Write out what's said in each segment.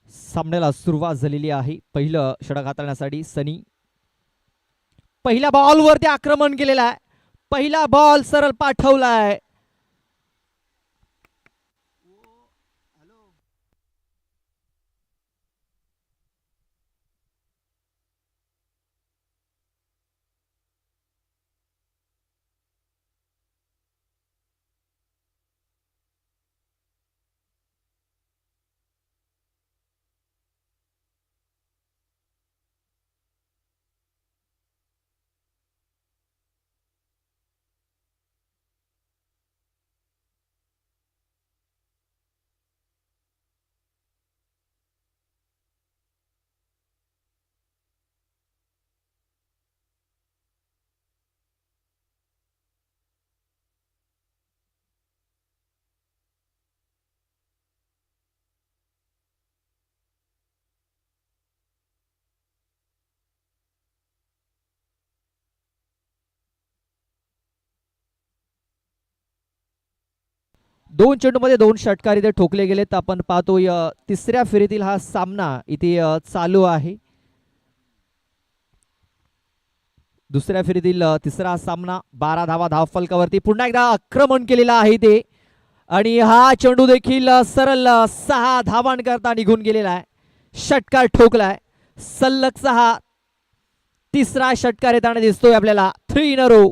सामन्याला सुरुवात झालेली आहे. पहिलं षटक हाताळण्यासाठी सनी पहिल्या बॉलवरती आक्रमण केलेलं आहे. पहिला बॉल सरळ पाठवलाय. दोन चेंडूमध्ये दोन षटकार इथे ठोकले गेलेत. आपण पाहतोय तिसऱ्या फेरीतील हा सामना इथे चालू आहे. दुसऱ्या फेरीतील तिसरा सामना 12 धावा धावफलकावरती. पुन्हा एकदा आक्रमण केलेलं आहे ते आणि हा चेंडू देखील सरळ 6 धावांकरता निघून गेलेला आहे. षटकार ठोकलाय. सलग 6 तिसरा षटकार येताना दिसतोय आपल्याला. 3 in a row.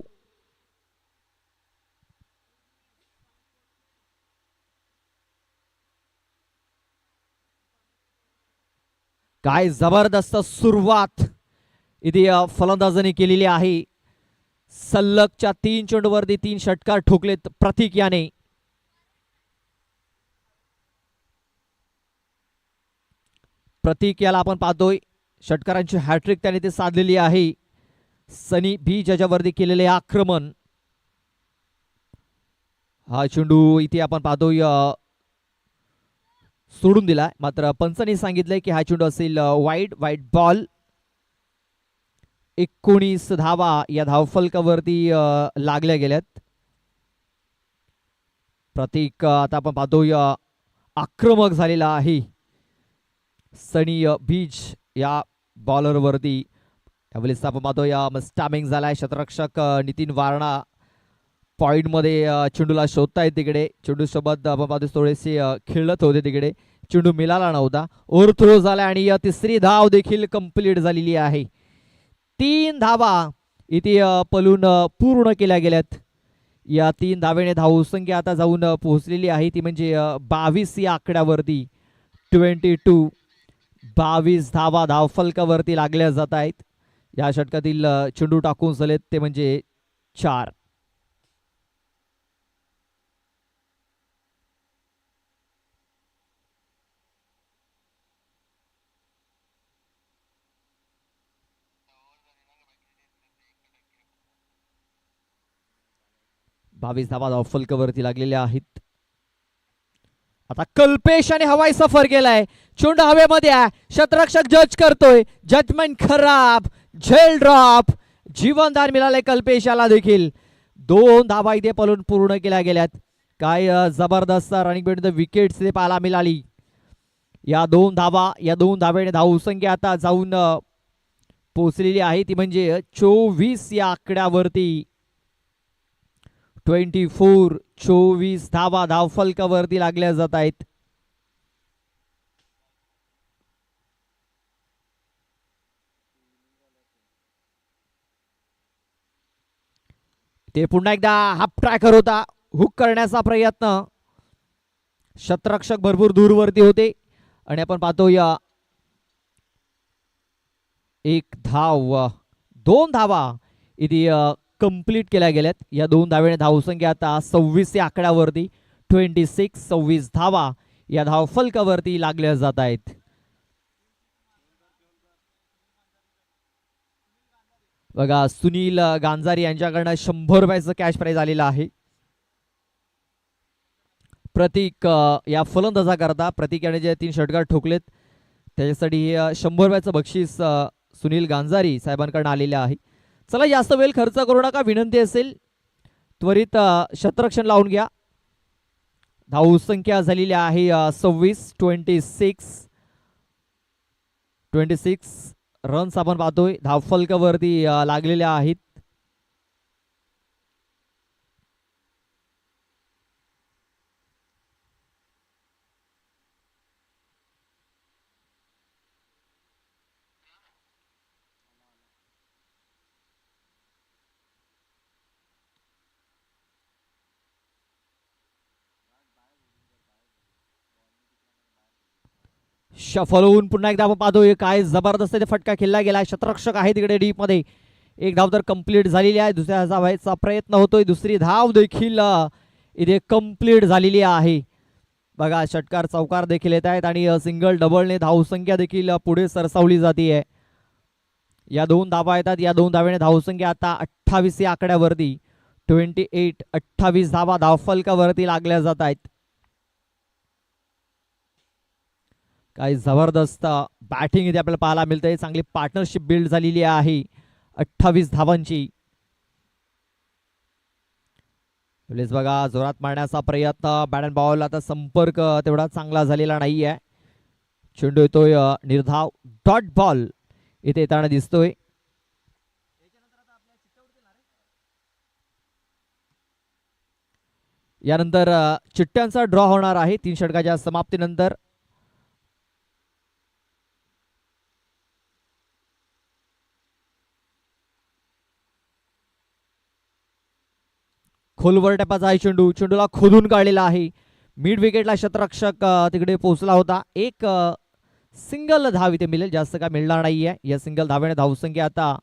काय जबरदस्त सुरुवात इथे फलंदाजांनी केलेली आहे. सलगच्या 3 चेंडूवरती 3 षटकार ठोकलेत प्रतीक याने. प्रतीक याला आपण पाहतोय षटकारांची हॅट्रिक त्याने ते साधलेली आहे. सनी बी ज्याच्यावरती केलेले आक्रमण. हा चेंडू इथे आपण पाहतोय सोडून दिलाय. मात्र पंचांनी सांगितलंय की हा चेंडू असेल वाईड बॉल. 19 धावा या धावफलकावरती लागल्या गेल्यात. प्रतीक आता आपण पाहतोय आक्रमक झालेला आहे. सनी बीज या बॉलरवरती यावेळेस आपण पाहतोय स्टॅमिंग झालाय. क्षेत्ररक्षक नितीन वारणा पॉइंट मध्ये चेंडूला शोधतायत तिकडे. चेंडू सोबत आपण पाहतोय थोडेसे खेळत होते तिकडे. चेंडू मिळाला नव्हता. ओव्हर थ्रो झाला आणि तिसरी धाव देखील कंप्लीट झालेली आहे. 3 धावा इथे पलून पूर्ण केल्या गेल्यात. या 3 धावेने धावसंख्या आता जाऊन पोहोचलेली आहे ती म्हणजे 22 या आकड्यावरती. 22 22 धावा धावफलकावरती लागल्या जात आहेत. या षटकातील चेंडू टाकून झालेत ते म्हणजे 4. बावीस धावा धावफलकावरती लागलेल्या आहेत. आता कल्पेश आणि हवाई सफर केलाय. चेंडू हवेमध्ये आहे. क्षेत्ररक्षक जज करतोय. जजमेंट खराब. झेल ड्रॉप. जीवनदान मिळाले कल्पेशाला देखील. 2 धावा इथे पलून पूर्ण केल्या गेल्यात. काय जबरदस्त रनिंग बेट विकेट्स इथे पाहायला मिळाली. या 2 धावा या 2 धावेने धावसंख्या आता जाऊन पोहोचलेली आहे ती म्हणजे 24 या आकड्यावरती. 24 धावा धावफलकावरती लागल्या जात आहेत. ते पुन्हा एकदा हाफ ट्रॅकर होता. हुक करण्याचा प्रयत्न. क्षेत्ररक्षक भरपूर दूरवरती होते आणि आपण पाहतो या 1 धाव 2 धावा इथे कंप्लीट केल्या गेल्यात. या 2 धावेने धावसंख्या आता 26 या आकड्यावरती. 26 धावा या धावफलकावरती लागल्या जात आहेत. बघा सुनील गांजारी यांच्याकडनं 100 रुपयाचं कॅश प्राइज आलेलं आहे. प्रतीक या फलंदाजा करता. प्रतीक याने जे 3 षटकार ठोकलेत त्याच्यासाठी 100 रुपयाचं बक्षीस सुनील गांजारी साहेबांकडून आलेले आहे. चला जास्त वेळ खर्च करू नका. विनंती असेल त्वरित क्षेत्ररक्षण लावून घ्या. धावसंख्या झालेली आहे 26. 26 रन्स आपण पाहतोय धावफलकावरती लागलेल्या आहेत. शफल होऊन पुन्हा एकदा आपण पाहतोय काय जबरदस्त इथे फटका खेळला गेला. शतरक्षक आहे तिकडे डीप मध्ये. एक धाव तर कंप्लीट झालेली आहे. दुसऱ्या धावायचा प्रयत्न होतोय. दुसरी धाव देखील इथे कंप्लीट झालेली आहे. बघा षटकार चौकार देखील येत आहेत आणि सिंगल डबलने धावसंख्या देखील पुढे सरसावली जाते. या दोन धावा येतात. या दोन धावेने धावसंख्या आता 28 या आकड्यावरती 28 28 धावा धावफलकावरती लागल्या जात आहेत. काही जबरदस्त बॅटिंग इथे आपल्याला पाहायला मिळते. चांगली पार्टनरशिप बिल्ड झालेली आहे 28 धावांची. बघा जोरात मारण्याचा प्रयत्न. बॅट अँड बॉल आता संपर्क तेवढा चांगला झालेला नाहीये. चेंडू येतोय निर्धाव डॉट बॉल इथे येताना दिसतोय. यानंतर चिठ्ठ्यांचा ड्रॉ होणार आहे 3 षटकाच्या समाप्तीनंतर. खोलवर टप्प्याचा आहे चेंडू. चेंडूला खोदून काढलेला आहे. मिड विकेटला शतरक्षक तिकडे पोहोचला होता. एक सिंगल धाव इथे मिळेल. जास्त काय मिळणार नाहीये. या सिंगल धावेने धावसंख्या आता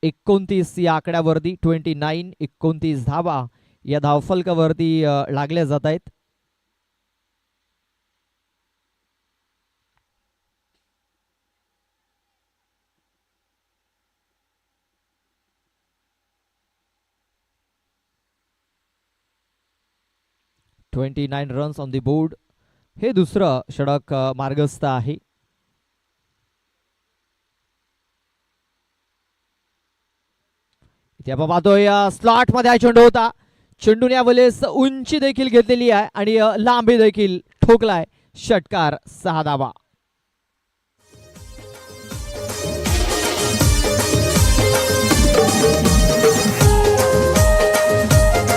29 या आकड्यावरती 29 29 धावा या धावफलकावरती लागल्या जात आहेत. $29 रन्स ऑन द बोर्ड. हे दुसरं षटक मार्गस्थ आहे. इथे आपण पाहतोय स्लॉट मध्ये हा चेंडू होता. चेंडूने यावेळेस उंची देखील घेतलेली आहे आणि लांबी देखील ठोकलाय. षटकार 6 धावा.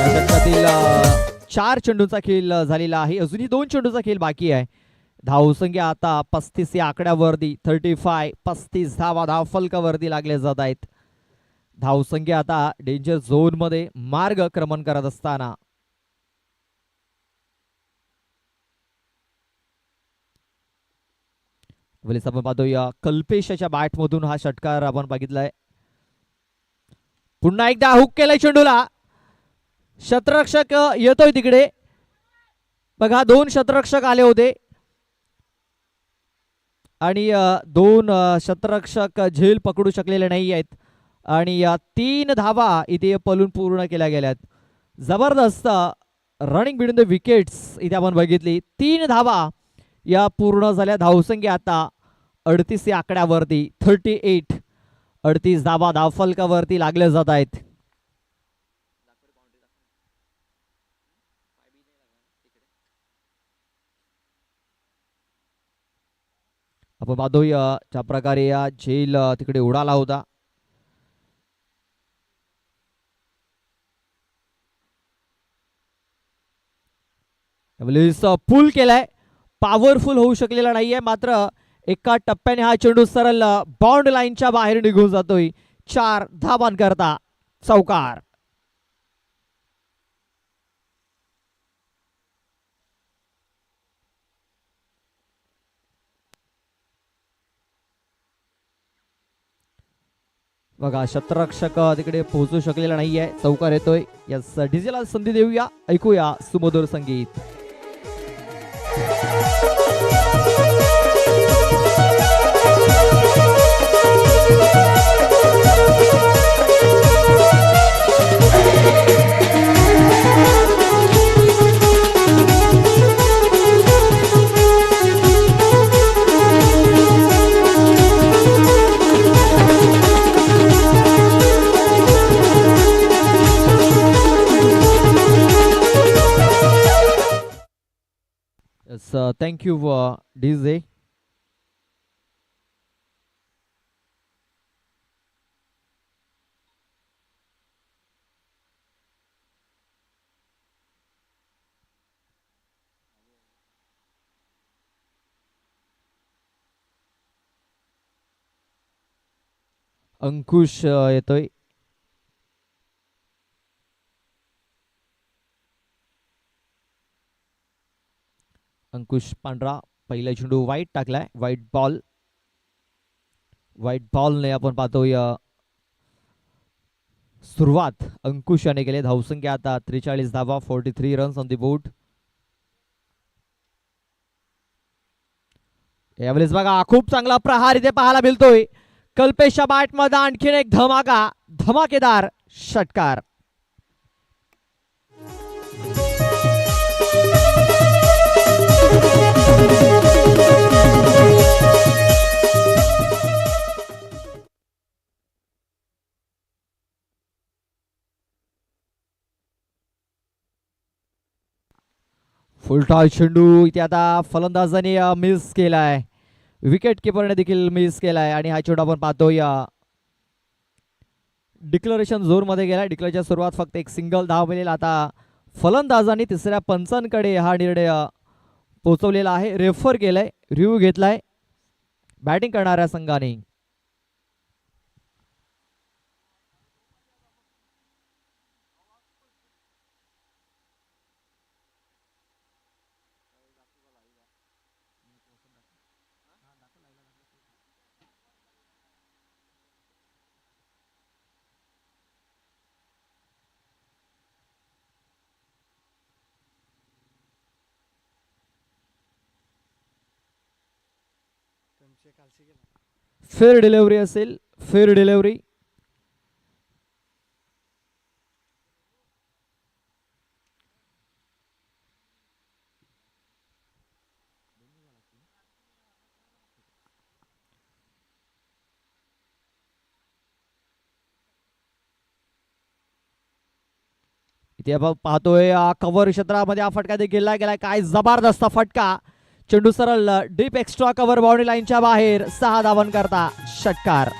षटकातील 4 चेंडूंचा खेळ झालेला आहे. अजूनही 2 चेंडूचा खेळ बाकी आहे. धावसंख्या आता 35 या आकड्यावरती 35 35 धावा धावफलकावरती लागले जात आहेत. धावसंख्या आता डेंजर झोन मध्ये मार्गक्रमण करत असताना आपण पाहतोय कल्पेशच्या बॅट मधून हा षटकार आपण बघितलाय. पुन्हा एकदा हुक केलाय चेंडूला. शतरक्षक येतोय तिकडे. बघा 2 शतरक्षक आले होते आणि 2 शतरक्षक झेल पकडू शकलेले नाही आहेत आणि 3 धावा इथे पलून पूर्ण केल्या गेल्यात. जबरदस्त रनिंग बिटवीन द विकेट्स इथे आपण बघितली. 3 धावा या पूर्ण झाल्या. धावसंख्या आता 38 या आकड्यावरती 38 38 धावा धावफलकावरती लागल्या जात आहेत. आपण पाहतोय ज्या प्रकारे या झेल तिकडे उडाला होता. पूल केलाय. पॉवरफुल होऊ शकलेला नाहीये. मात्र एका टप्प्याने हा चेंडू सरळ बाउंड लाईनच्या बाहेर निघून जातोय. 4 धावांकरता चौकार. बघा शतरक्षक तिकडे पोहोचू शकलेला नाहीये. चौकार येतोय. या डीजेला संधी देऊया. ऐकूया सुमधुर संगीत. Thank you, DJ. अंकुश येतोय. अंकुश पांढरा पहिला चेंडू वाईट टाकलाय, वाईट बॉल. वाईट बॉलने आपण पाहतोय सुरुवात अंकुश याने केली. धावसंख्या आता 43 धावा, 43 रन्स ऑन द बोर्ड. यावेळेस बघा खूप चांगला प्रहार इथे पाहायला मिळतोय. कल्पेशच्या बॅट मध्ये आणखीन एक धमाकेदार षटकार. फुलटॉस चेंडू इथे आता फलंदाजाने मिस केलाय, विकेट किपरने देखील मिस केलाय आणि हा चेंडू आपण पाहतोय डिक्लरेशन झोन मध्ये गेलाय. डिक्लेअरच्या सुरुवात फक्त एक सिंगल धाव मिळेल. आता फलंदाजांनी तिसऱ्या पंचांकडे हा निर्णय पोहोचवलेला आहे. रेफर केलाय, रिव्ह्यू घेतलाय बॅटिंग करणाऱ्या संघाने. फेअर डिलिव्हरी असेल, फेअर डिलिव्हरी. इथे आपण पाहतोय कव्हर क्षेत्रामध्ये हा फटका देखील गेलाय. काय जबरदस्त फटका. चेंडू सरळ डीप एक्स्ट्रा कव्हर बाउंड्री लाईनच्या बाहेर. 6 धावन करता षटकार.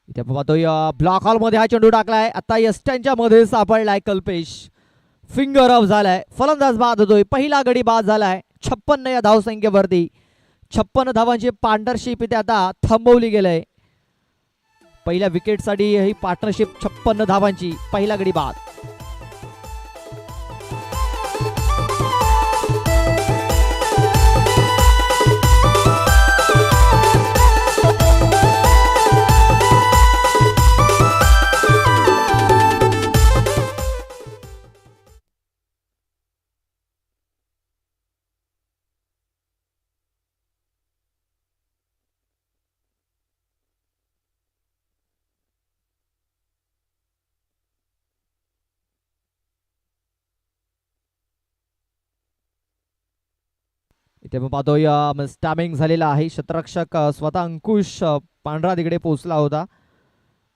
इथे आपण पाहतोय ब्लॉक हॉल मध्ये हा चेंडू टाकलाय. आता यष्ट्यांच्या मध्ये सापडलाय कल्पेश. फिंगर ऑफ झालाय. फलंदाज बाद होतोय. पहिला गडी बाद झालाय 56 या धावसंख्येवरती. 56 धावांची पार्टनरशिप इथे आता थांबवली गेलंय. पहिल्या विकेटसाठी ही पार्टनरशिप 56 धावांची. पहिला गडी बाद. इथे आपण पाहतोय स्टॅमिंग झालेला आहे. क्षेत्ररक्षक स्वतः अंकुश पांढरा तिकडे पोहोचला होता.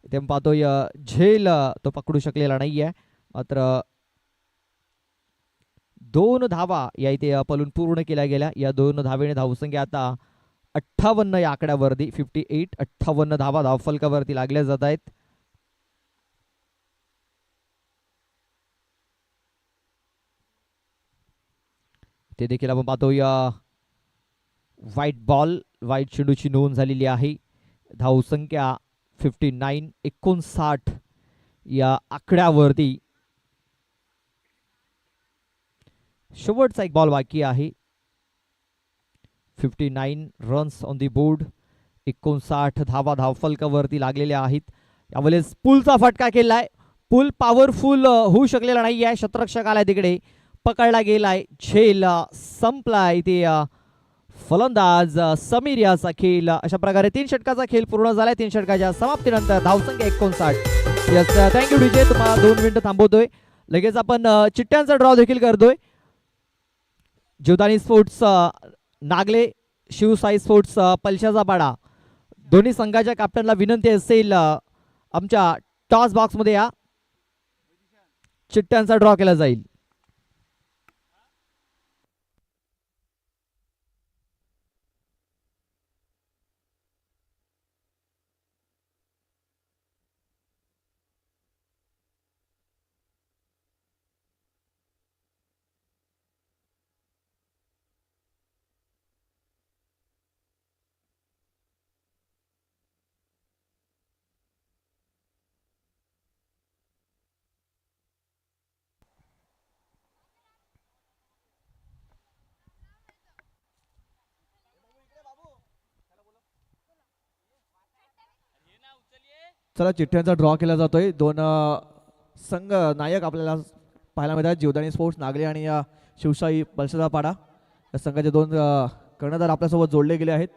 इथे आपण पाहतोय झेल तो पकडू शकलेला नाहीये. मात्र 2 धावा या इथे पलून पूर्ण केल्या गेल्या. या 2 धावेने धावसंख्या आता 58 या आकड्यावरती. 58 58 धावा धावफलकावरती लागल्या जात आहेत. ते देखील आपण पाहतोय व्हाईट बॉल, व्हाईट चेंडूची नोंद झालेली आहे. धावसंख्या 59 59 या आकड्यावरती. शेवटचा एक बॉल बाकी आहे. 59 रन्स ऑन दी बोर्ड. 59 धावा धावफलकावरती लागलेल्या आहेत. यावेळेस पुलचा फटका केलाय. पुल पॉवरफुल होऊ शकलेला नाही आहे. क्षेत्ररक्षक आलाय तिकडे, पकडला गेलाय. झेल संपलाय. ते फलंदाज समीर याचा खेळ. अशा प्रकारे 3 षटकाचा खेळ पूर्ण झालाय. 3 षटकाच्या समाप्तीनंतर धावसंख्या 59. Yes, thank you DJ. तुम्हाला 2 मिनिटं थांबवतोय. लगेच आपण चिठ्ठ्यांचा ड्रॉ देखील करतोय. जीवदानी स्पोर्ट्स नागले, शिवसाई स्पोर्ट्स पलशाचा पाडा, दोन्ही संघाच्या कॅप्टनला विनंती असेल आमच्या टॉस बॉक्समध्ये या चिठ्ठ्यांचा ड्रॉ केला जाईल. चला चिठ्ठ्यांचा ड्रॉ केला जातोय. दोन संघ नायक आपल्याला पाहायला मिळतात. जीवदानी स्पोर्ट्स नागले आणि शिवशाही पाडा या संघाचे दोन कर्णधार आपल्यासोबत जोडले गेले आहेत.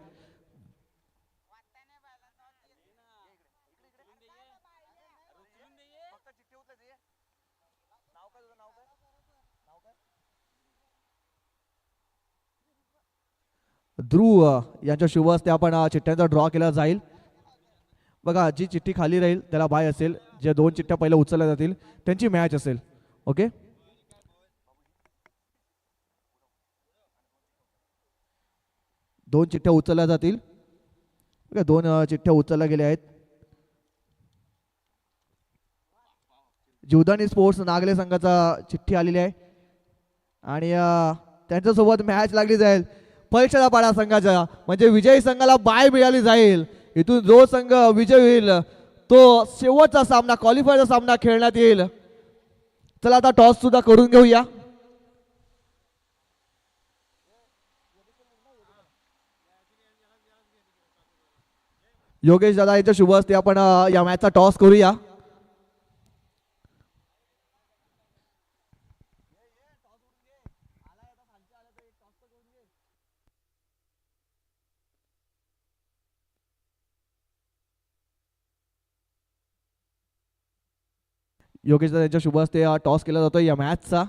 ध्रुव यांच्या शुभ हस्ते आपण चिठ्ठ्यांचा ड्रॉ केला जाईल. बघा, जी चिठ्ठी खाली राहील त्याला बाय असेल, ज्या दोन चिठ्ठ्या पहिल्या उचलल्या जातील त्यांची मॅच असेल. ओके, दोन चिठ्ठ्या उचलल्या जातील. दोन चिठ्ठ्या उचलल्या गेल्या आहेत. जीवदानी स्पोर्ट्स नागले संघाचा चिठ्ठी आलेली आहे आणि त्यांच्यासोबत मॅच लागली जाईल परीक्षेला पाडा संघाच्या, म्हणजे विजयी संघाला बाय मिळाली जाईल. इथून जो संघ विजय होईल तो शेवटचा सामना, क्वालिफायरचा सामना खेळण्यात येईल. चला आता टॉस सुद्धा करून घेऊया. योगेश दादा यांच्या शुभ हस्ते आपण या मॅचचा टॉस करूया. योगेश दादा यांच्या शुभ हस्ते टॉस केला जातोय या मॅचचा.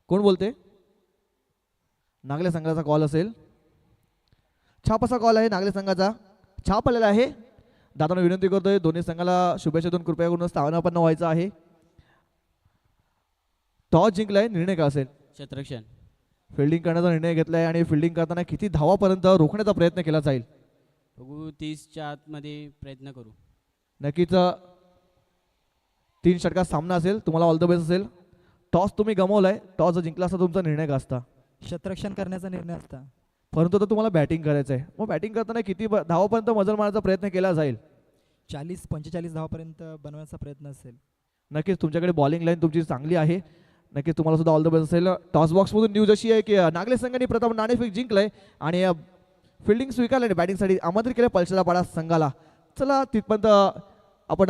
कोण बोलते? नागले संघाचा कॉल असेल. छाप असा कॉल आहे नागले संघाचा, छाप आलेला आहे. दादांना विनंती करतोय दोन्ही संघाला शुभेच्छा देऊन कृपया करून स्थानापन्न व्हायचं आहे. टॉस जिंकलाय, निर्णय काय असेल? क्षेत्ररक्षण. फिल्डिंग करण्याचा निर्णय घेतलाय आणि फिल्डिंग करताना किती धावापर्यंत रोखण्याचा प्रयत्न केला जाईल? बघू, 30च्या आतमध्ये प्रयत्न करू. नक्कीच 3 षटकात सामना असेल. तुम्हाला ऑल द बेस्ट असेल. टॉस तुम्ही गमावलाय, टॉस जर जिंकला असता तुमचा निर्णय काय असता? क्षेत्ररक्षण करण्याचा निर्णय असता. परंतु आता तुम्हाला बॅटिंग करायचं आहे. मग बॅटिंग करताना किती धावापर्यंत मजल मारण्याचा प्रयत्न केला जाईल? 40-45 धावापर्यंत बनवण्याचा प्रयत्न असेल. नक्कीच तुमच्याकडे बॉलिंग लाईन तुमची चांगली आहे. नक्कीच तुम्हाला सुद्धा ऑल द बेस्ट असेल. टॉस बॉक्समधून न्यूज अशी आहे की नागले संघाने प्रथम नाणेफेक जिंकलंय आणि फिल्डिंग स्वीकारल्याने बॅटिंगसाठी आमंत्रित केलं पळशेला पाडा संघाला. चला तिथपर्यंत आपण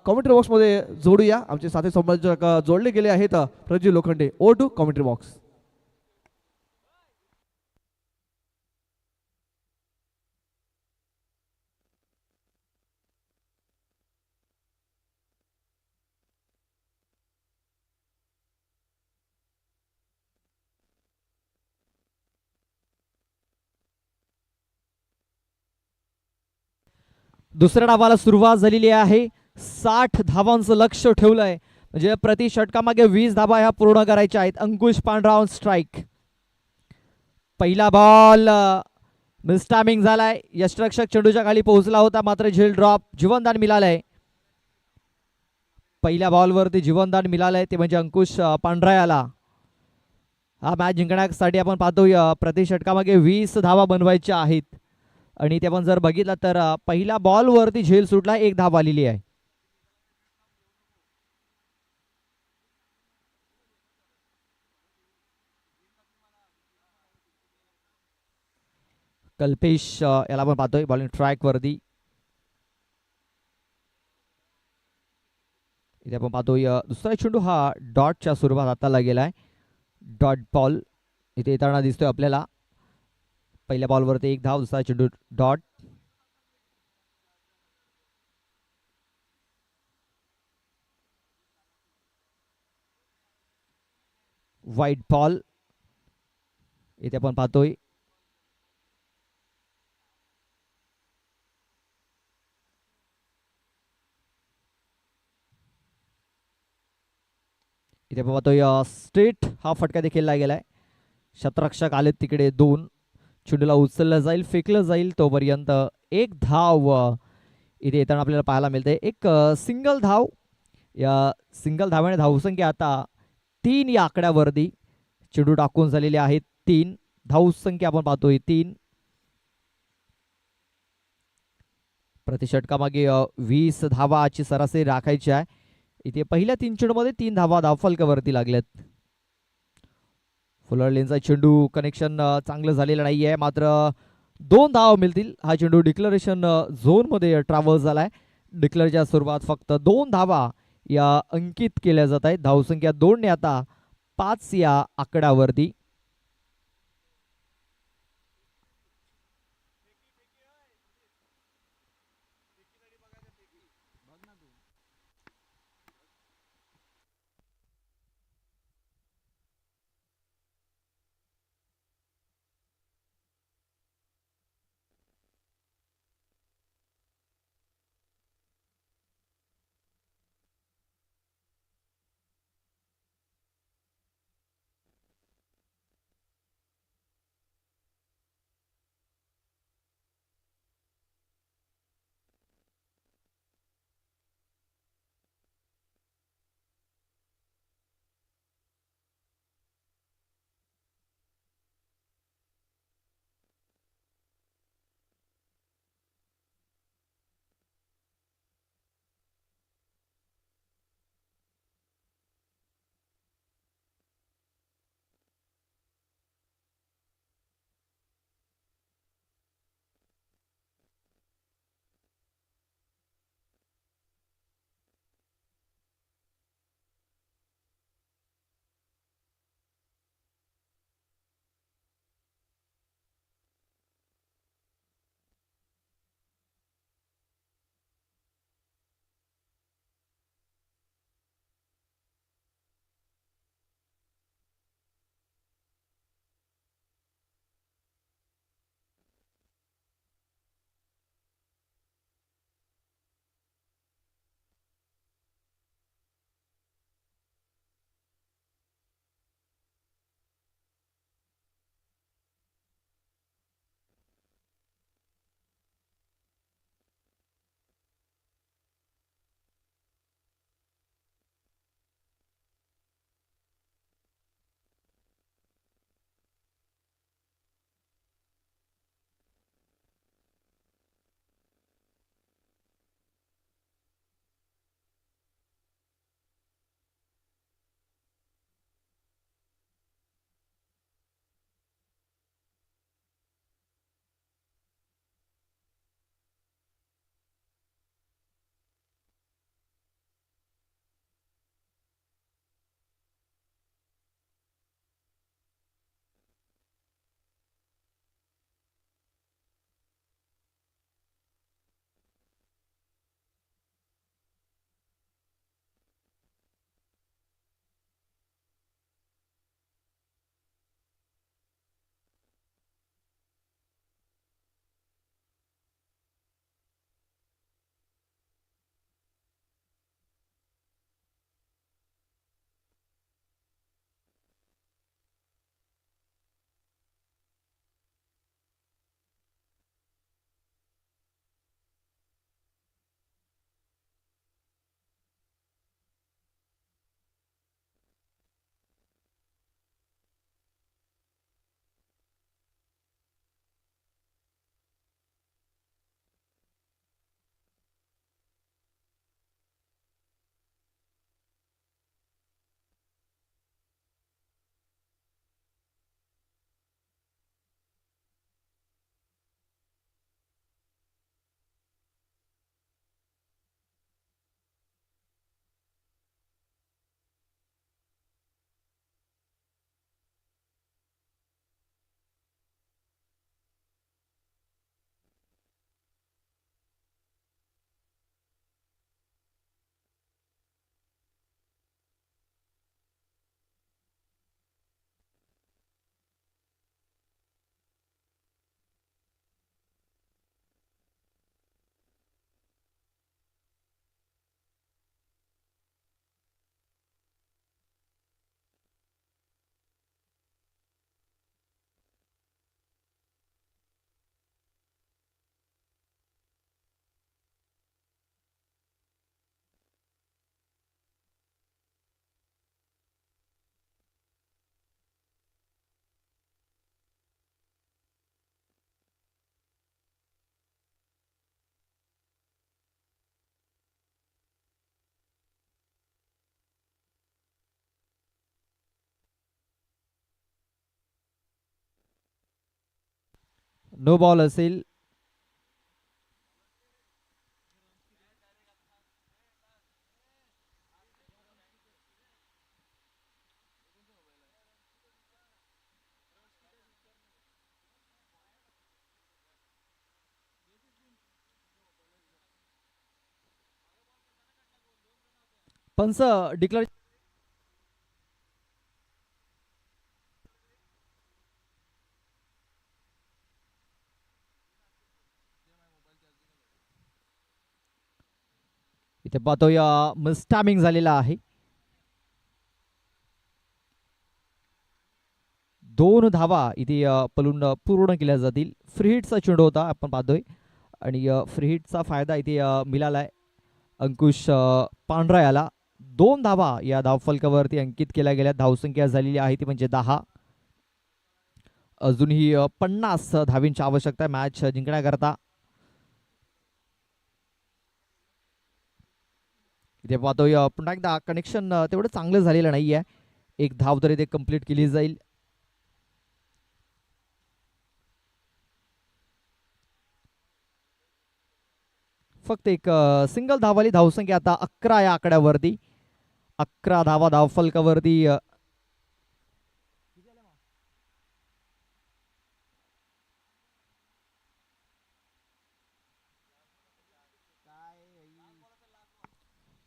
कॉमेंट्री बॉक्समध्ये जोडूया. आमचे साथी संबंधक जोडले गेले आहेत. Prajwal Lokhande, oh to commentary box. दुसऱ्या डावाला सुरुवात झालेली आहे. 60 धावांचं लक्ष ठेवलंय, म्हणजे प्रति षटकामागे 20 धावा ह्या पूर्ण करायच्या आहेत. अंकुश पांढरा ऑन स्ट्राईक. पहिला बॉल मिसटायमिंग झालाय. यष्टरक्षक चेंडूच्या खाली पोहोचला होता, मात्र झेल ड्रॉप. जीवनदान मिळालंय. पहिल्या बॉलवरती जीवनदान मिळालंय, ते म्हणजे अंकुश पांढरा याला. हा मॅच जिंकण्यासाठी आपण पाहतोय प्रति षटकामागे 20 धावा बनवायच्या आहेत. आणि ते पण जर बघितलं तर पहिल्या बॉलवरती झेल सुटला, 1 धाव आलेली आहे. कल्पेश याला आपण पाहतोय बॉलिंग ट्रॅक वरती. इथे आपण पाहतोय दुसरा चेंडू हा डॉटच्या स्वरूपात हाताला गेलाय. डॉट बॉल इथे येताना दिसतोय आपल्याला. पहिल्या बॉलवरती 1 धाव, दुसरा चेंडू डॉट. व्हाईट बॉल इथे आपण पाहतोय. इथे आपण पाहतोय स्ट्रेट हा फटका देखील लागला गेलाय. शतरक्षक आलेत तिकडे 2. चेंडूला उचललं जाईल, फेकलं जाईल तोपर्यंत एक धाव इथे येताना आपल्याला पाहायला मिळते. एक सिंगल धाव. या सिंगल धावाने धावसंख्या आता 3 या आकड्यावरती. चेंडू टाकून झालेले आहेत 3. धावसंख्या आपण पाहतोय 3. प्रति षटकामागे 20 धावाची सरासरी राखायची आहे. इथे पहिल्या 3 चेंडूमध्ये 3 धावा धावफलकावरती लागल्यात. फुलर लेनचा चेंडू कनेक्शन चांगलं झालेलं नाही आहे, मात्र 2 धाव मिळतील. हा चेंडू डिक्लरेशन झोनमध्ये ट्रॅव्हल झालाय. डिक्लेअरच्या स्वरूपात फक्त 2 धावा या अंकित केल्या जात आहेत. धावसंख्या 2 ने आता 5 या आकड्यावरती. नो बॉल असेल. पंच डिक्लेअर. इथे पाहतोय मिस्टॅमिंग झालेला आहे. 2 धावा इथे पलून पूर्ण केल्या जातील. फ्री हिटचा चेंडू होता आपण पाहतोय आणि फ्री हिटचा फायदा इथे मिळालाय अंकुश पांढरा याला. 2 धावा या धावफलकावरती अंकित केल्या गेल्या. धावसंख्या झालेली आहे ती म्हणजे 10. अजूनही 50 धावींची आवश्यकता आहे मॅच जिंकण्याकरता. इथे पाहतोय पुन्हा एकदा कनेक्शन तेवढं चांगलं झालेलं नाहीये. एक धाव तरी ते कंप्लीट केली जाईल. फक्त एक सिंगल धावाली. धावसंख्या आता 11 या आकड्यावरती. 11 धावा धावफलकावरती.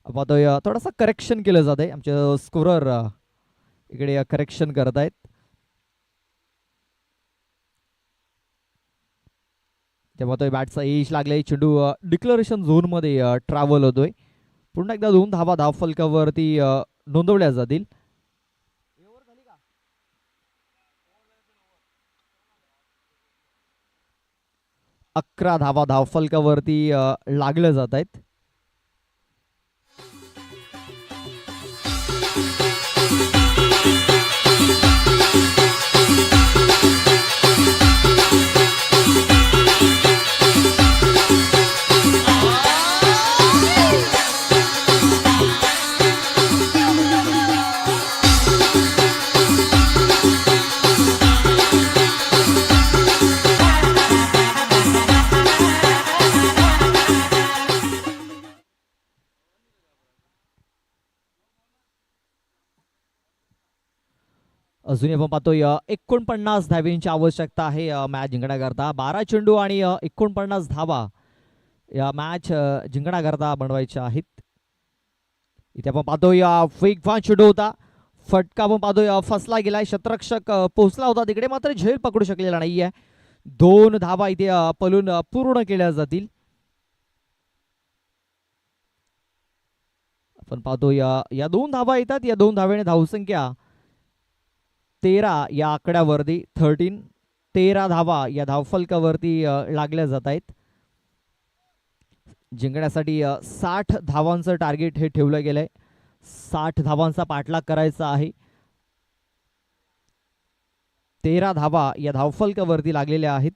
पाहतोय थोडासा करेक्शन केलं जात आहे. आमचे स्कोरर इकडे करेक्शन करत आहेत. तेव्हा तो बॅटचा एज लागलाय. चेंडू डिक्लरेशन झोन मध्ये ट्रॅव्हल होतोय. पुन्हा एकदा 2 धावा धावफलकावरती नोंदवल्या जातील. 11 धावा धावफलकावरती लागल्या जात आहेत. अजूनही आपण पाहतोय 49 धावींची आवश्यकता आहे मॅच जिंकण्याकरता. 12 चेंडू आणि 49 धावा या मॅच जिंकण्याकरता बनवायच्या आहेत. इथे आपण पाहतोय वेगवान चेंडू होता. फटका आपण पाहतोय फसला गेलाय. शतरक्षक पोहोचला होता तिकडे मात्र झेल पकडू शकलेला नाहीये. 2 धावा इथे पलून पूर्ण केल्या जातील. आपण पाहतोय या 2 धावा येतात. या 2 धावेने धावसंख्या 13 या आकड्यावरती 13 धावा या धावफलकावरती लागल्या जात आहेत. जिंकण्यासाठी 60 धावांचं टार्गेट हे ठेवलं गेलंय. 60 धावांचा पाठलाग करायचा आहे. 13 धावा या धावफलकावरती लागलेल्या आहेत.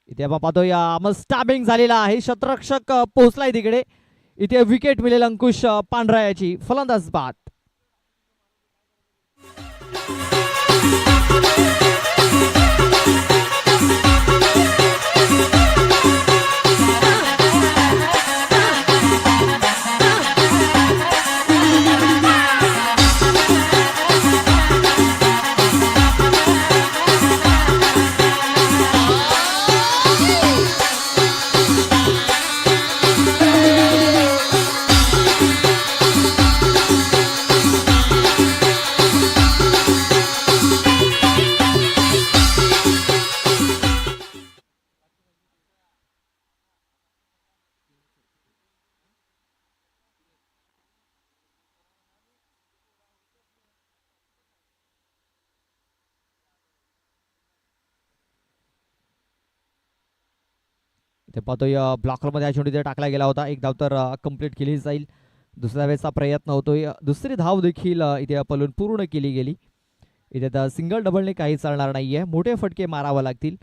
इथे आपण पाहतोय स्टॅबिंग झालेला आहे. शतरक्षक पोहोचलाय तिकडे. इथे विकेट मिळेल अंकुश पांढरा याची. फलंदाज बाद. ते पाहतोय ब्लॉकरमध्ये हा चेंडू इथे टाकला गेला होता. एक धाव तर कंप्लीट केली जाईल. दुसऱ्या वेळेचा प्रयत्न होतोय. दुसरी धाव देखील इथे पलून पूर्ण केली गेली. इथे तर सिंगल डबलने काही चालणार नाहीये. मोठे फटके मारावे लागतील.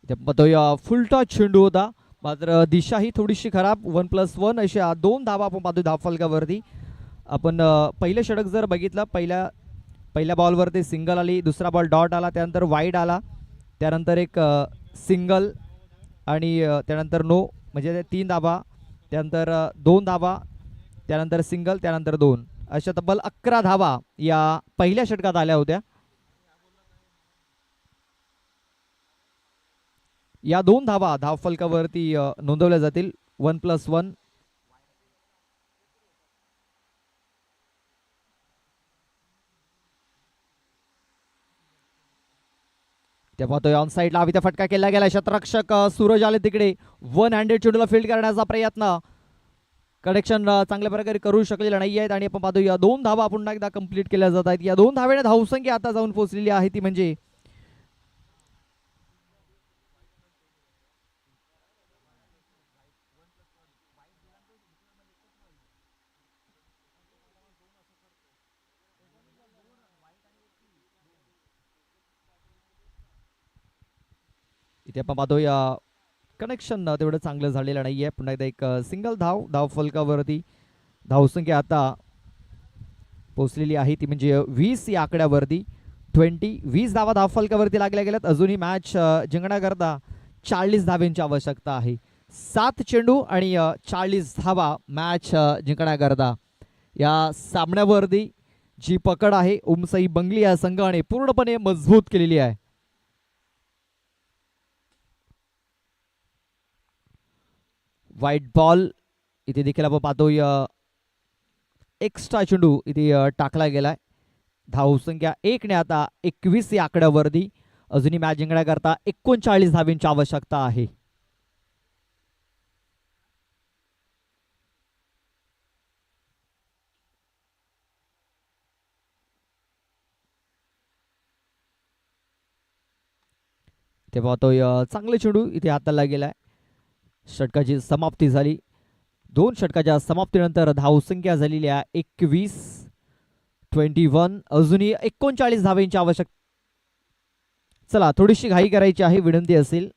इथे पाहतोय फुलटा चेंडू होता, मात्र दिशा ही थोडीशी खराब. 1+1 अशा 2 धावा आपण पाहतोय धावफलकावरती. आपण पहिलं षटक जर बघितलं, पहिल्या बॉलवरती सिंगल आली, दुसरा बॉल डॉट आला, त्यानंतर वाईड आला, त्यानंतर एक सिंगल आणि त्यानंतर नो, म्हणजे 3 धावा, त्यानंतर 2 धावा, त्यानंतर सिंगल, त्यानंतर 2 अशा तब्बल 11 धावा या पहिल्या षटकात आल्या होत्या. या 2 धावा धावफलकावरती नोंदवल्या जातील. 1+1. त्या पाहतोय ऑन साईडला हवी त्या फटका केला गेला. शतरक्षक सूरज आले तिकडे. 1 हँडेड चेंडूला फील्ड करण्याचा प्रयत्न, कनेक्शन चांगल्या प्रकारे करू शकलेला नाही आहेत आणि आपण पाहतो या 2 धावा पुन्हा एकदा कंप्लीट केल्या जात आहेत. या 2 धावेने धावसंख्या आता जाऊन पोहोचलेली आहे, ती म्हणजे इथे आपण पाहतोय कनेक्शन तेवढं चांगलं झालेलं नाहीये. पुन्हा एकदा एक सिंगल धावफलकावरती धावसंख्या आता पोहोचलेली आहे, ती म्हणजे 20 या आकड्यावरती. 20 धावा धावफलकावरती लागल्या गेल्यात. अजूनही मॅच जिंकण्याकरता 40 धावांची आवश्यकता आहे. 7 चेंडू आणि 40 धावा मॅच जिंकण्याकरता. या सामन्यावरती जी पकड आहे उमसई बंगली या संघाने पूर्णपणे मजबूत केलेली आहे. वाईट बॉल इथे देखील आपण पाहतोय. एक्स्ट्रा चेंडू इथे टाकला गेलाय. धावसंख्या 1 ने आता 21 या आकड्यावरती. अजूनही मॅच जिंकण्याकरता 39 धावांची आवश्यकता आहे. ते पाहतोय चांगले चेंडू इथे हाताला गेलाय. षटकाची समाप्ती झाली. 2 षटकाच्या समाप्तीनंतर धावसंख्या झालेली आहे 21. अजूनही 39 धावांची आवश्यकता. चला थोडीशी घाई करायची आहे, विनंती असेल.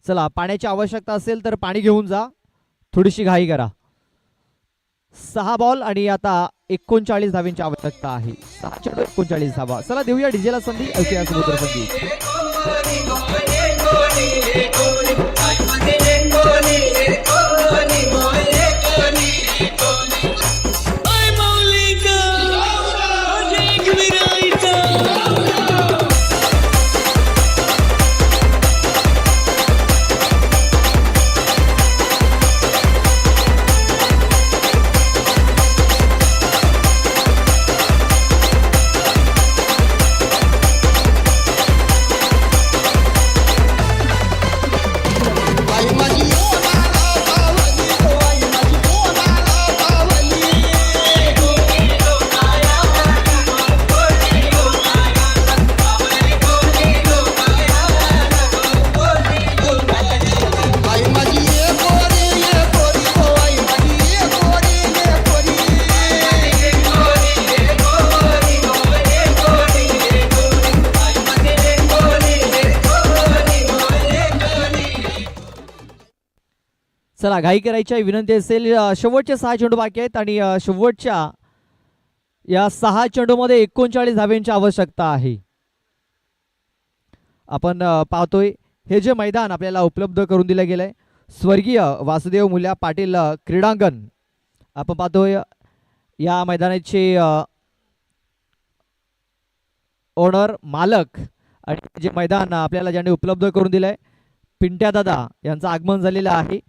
चला पाण्याची आवश्यकता असेल तर पाणी घेऊन जा, थोडीशी घाई करा. 6 बॉल आणि आता 39 धावांची आवश्यकता आहे. 6 चेंडू 39 धावा. चला देऊया डीजेला संधी, ऐकूया समुद्र संधी. चला घाई करायची विनंती असेल. शेवटचे 6 चेंडू बाकी आहेत आणि शेवटच्या या 6 चेंडूमध्ये 39 धावांची आवश्यकता आहे. आपण पाहतोय हे जे मैदान आपल्याला उपलब्ध करून दिलं गेलंय स्वर्गीय वासुदेव मुल्या पाटील क्रीडांगण. आपण पाहतोय या मैदानाचे ओनर मालक आणि जे मैदान आपल्याला ज्यांनी उपलब्ध करून दिलंय पिंट्या दादा यांचं आगमन झालेलं आहे.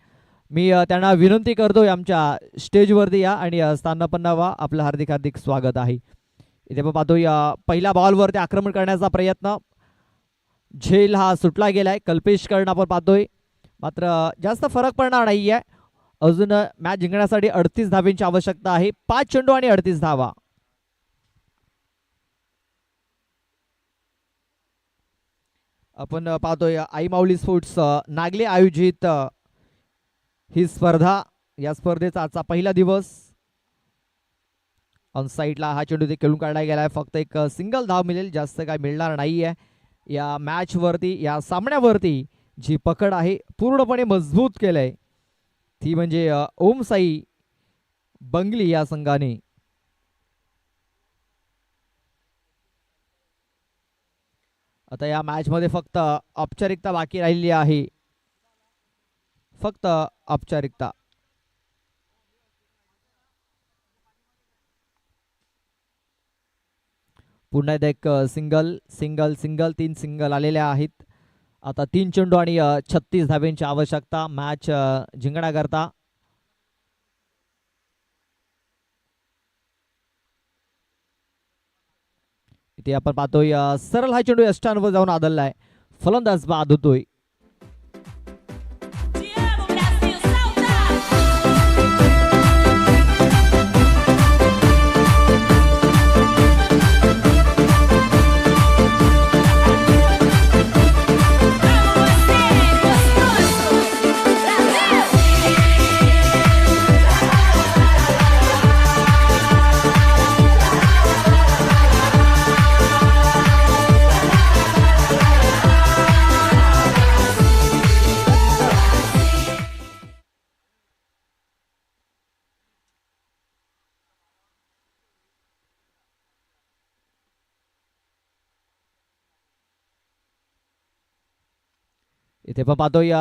मी त्यांना विनंती करतोय आमच्या स्टेजवरती या आणि स्थानापन्न व्हा. आपलं हार्दिक हार्दिक स्वागत आहे. इथे आपण पाहतोय पहिल्या बॉलवरती आक्रमण करण्याचा प्रयत्न, झेल हा सुटला गेलाय. कल्पेश कर्ण आपण पाहतोय, मात्र जास्त फरक पडणार नाही आहे. अजून मॅच जिंकण्यासाठी 38 धावांची आवश्यकता आहे. 5 चेंडू आणि 38 धावा. आपण पाहतोय आई माऊली स्पोर्ट्स नागले आयोजित ही स्पर्धा. या स्पर्धेचा आजचा पहिला दिवस. ऑन साईडला हा चेंडू ते खेळून काढला गेला आहे. फक्त एक सिंगल धाव मिळेल, जास्त काय मिळणार नाही आहे. या मॅचवरती, या सामन्यावरती जी पकड आहे पूर्णपणे मजबूत केलंय ती म्हणजे ओम साई बंगली या संघाने. आता या मॅच मध्ये फक्त औपचारिकता बाकी राहिली आहे, फक्त औपचारिकता. पुन्हा एकदा एक सिंगल सिंगल सिंगल 3 सिंगल आलेल्या आहेत. आता 3 चेंडू आणि 36 धाब्यांची आवश्यकता मॅच जिंकण्याकरता. इथे आपण पाहतोय सरळ हा चेंडू यष्टांवर जाऊन आदळलाय. फलंदाज बाद होतोय. Te amo, Brasil, salta! Amo você, gostoso! इथे पण पाहतोय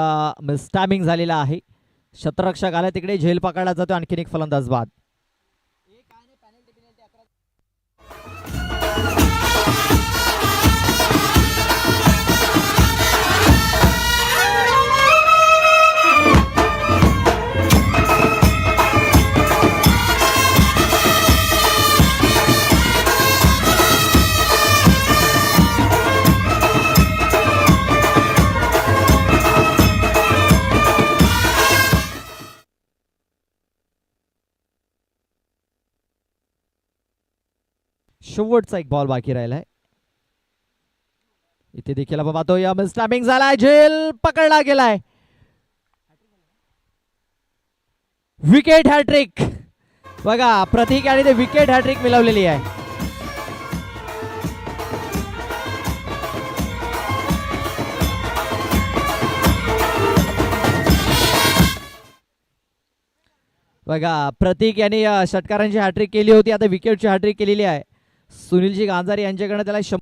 मिसटायमिंग झालेला आहे. शतरक्षक आला तिकडे, झेल पकडला जातो. आणखीन एक फलंदाज बाद. शेवटचा एक बॉल बाकी राहिलाय. इथे देखील आपण पाहतोय मिसटायमिंग झालाय, झेल पकडला गेलाय. Wicket hat trick. बघा प्रतीक आणि ते विकेट हॅट्रिक मिळवलेली आहे. बघा प्रतीक यांनी षटकारांची हॅट्रिक केली होती, आता विकेटची हॅट्रिक केलेली आहे. सुनीलजी गांजारे यांच्याकडे त्याला